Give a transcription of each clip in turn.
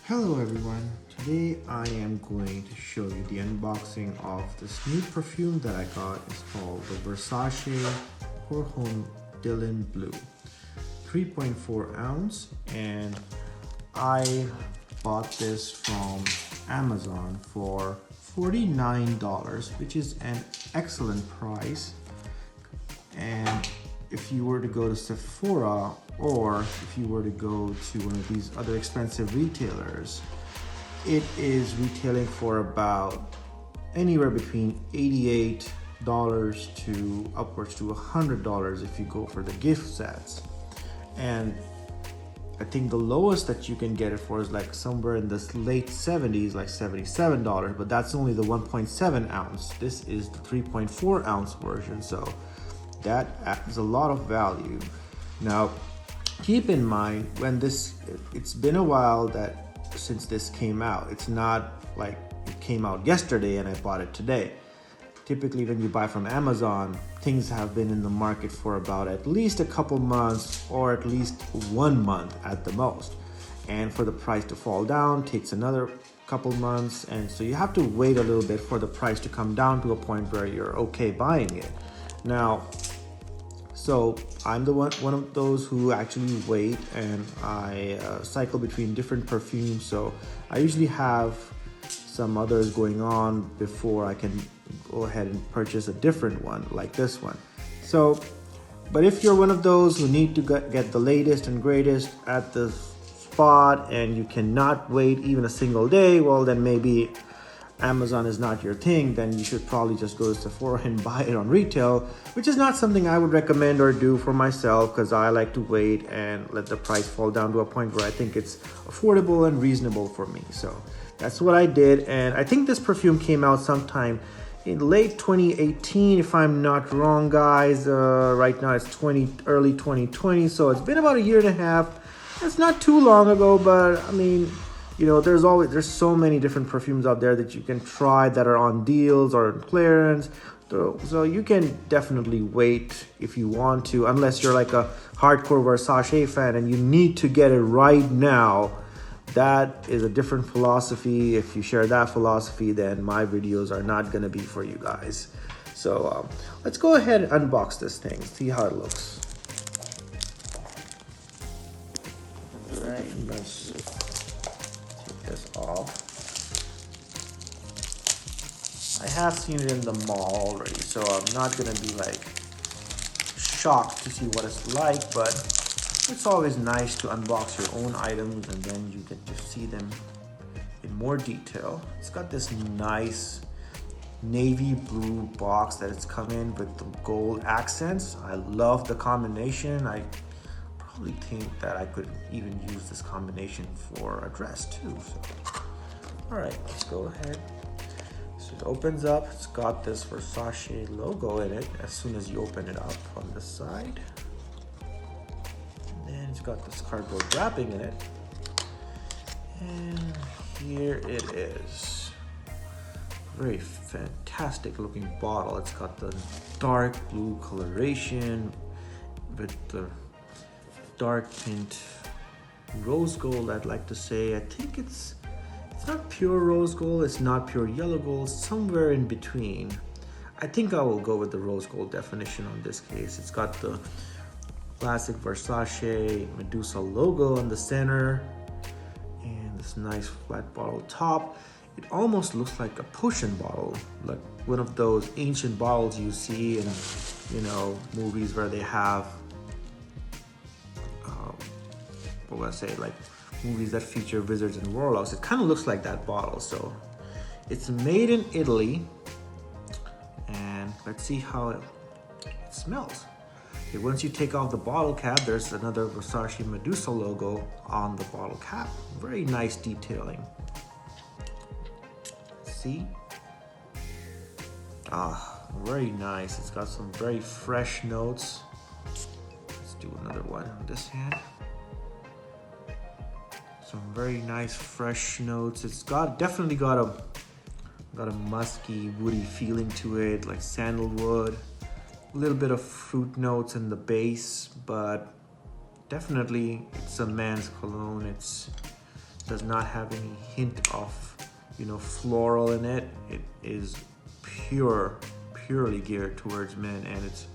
Hello everyone, today I am going to show you the unboxing of this new perfume that I got. It's called the Versace Pour Homme Dylan Blue, 3.4 ounce, and I bought this from Amazon for $49, which is an excellent price. And if you were to go to Sephora or if you were to go to one of these other expensive retailers, it is retailing for about anywhere between $88 to upwards to $100 if you go for the gift sets. And I think the lowest that you can get it for is like somewhere in the late 70s, like $77, but that's only the 1.7 ounce. This is the 3.4 ounce version, so that adds a lot of value. Now, keep in mind it's been a while since this came out. It's not like it came out yesterday and I bought it today. Typically, when you buy from Amazon, things have been in the market for about at least a couple months or at least 1 month at the most. And for the price to fall down takes another couple months. And so you have to wait a little bit for the price to come down to a point where you're okay buying it. Now, so I'm the one of those who actually wait, and I cycle between different perfumes. So I usually have some others going on before I can go ahead and purchase a different one like this one. So, but if you're one of those who need to get the latest and greatest at the spot and you cannot wait even a single day, well then maybe Amazon is not your thing. Then you should probably just go to Sephora and buy it on retail, which is not something I would recommend or do for myself, because I like to wait and let the price fall down to a point where I think it's affordable and reasonable for me. So that's what I did, and I think this perfume came out sometime in late 2018, if I'm not wrong, guys. Right now it's early 2020, so it's been about a year and a half. It's not too long ago, but I mean, you know, there's so many different perfumes out there that you can try that are on deals or on clearance. So you can definitely wait if you want to, unless you're like a hardcore Versace fan and you need to get it right now. That is a different philosophy. If you share that philosophy, then my videos are not gonna be for you guys. So let's go ahead and unbox this thing, see how it looks. All right, let's take this off. I have seen it in the mall already, so I'm not gonna be like shocked to see what it's like, but it's always nice to unbox your own items and then you get to see them in more detail. It's got this nice navy blue box that it's come in with the gold accents. I love the combination. I probably think that I could even use this combination for a dress too. So, all right, let's go ahead. So it opens up. It's got this Versace logo in it as soon as you open it up on the side. And it's got this cardboard wrapping in it. And here it is. Very fantastic looking bottle. It's got the dark blue coloration with the dark tint rose gold, I'd like to say. I think it's not pure rose gold, it's not pure yellow gold, somewhere in between. I think I will go with the rose gold definition on this case. It's got the classic Versace Medusa logo on the center and this nice flat bottle top. It almost looks like a potion bottle, like one of those ancient bottles you see in, you know, movies where they have what would I say, like movies that feature wizards and warlocks. It kind of looks like that bottle. So it's made in Italy, and let's see how it smells. Okay, once you take off the bottle cap, there's another Versace Medusa logo on the bottle cap. Very nice detailing. See? Very nice. It's got some very fresh notes. Let's do another one on this hand. Some very nice fresh notes. It's definitely got a musky, woody feeling to it, like sandalwood. A little bit of fruit notes in the base, but definitely it's a man's cologne. It's does not have any hint of, floral in it. It is purely geared towards men, and it's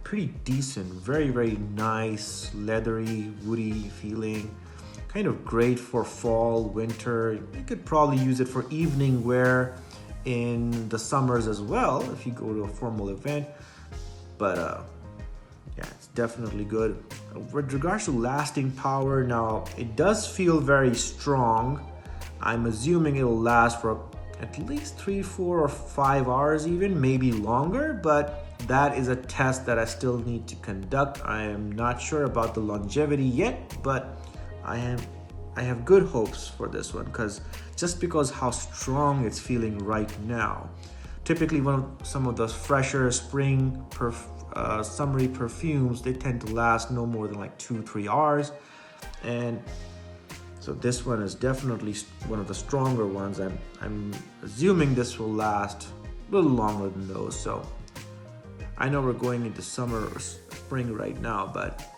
pretty decent. Very, very nice, leathery, woody feeling. Kind of great for fall, winter. You could probably use it for evening wear in the summers as well if you go to a formal event. But yeah, it's definitely good. With regards to lasting power, now it does feel very strong. I'm assuming it'll last for at least 3, 4, or 5 hours even, maybe longer, but that is a test that I still need to conduct. I am not sure about the longevity yet, but I have good hopes for this one, because how strong it's feeling right now. Typically, some of those fresher spring summery perfumes, they tend to last no more than like 2-3 hours, and so this one is definitely one of the stronger ones. I'm assuming this will last a little longer than those. So I know we're going into summer or spring right now, but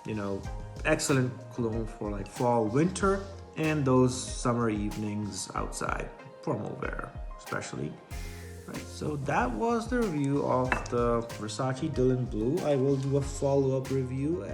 excellent cologne for like fall, winter, and those summer evenings outside, formal wear especially. Right, so that was the review of the Versace Dylan Blue. I will do a follow-up review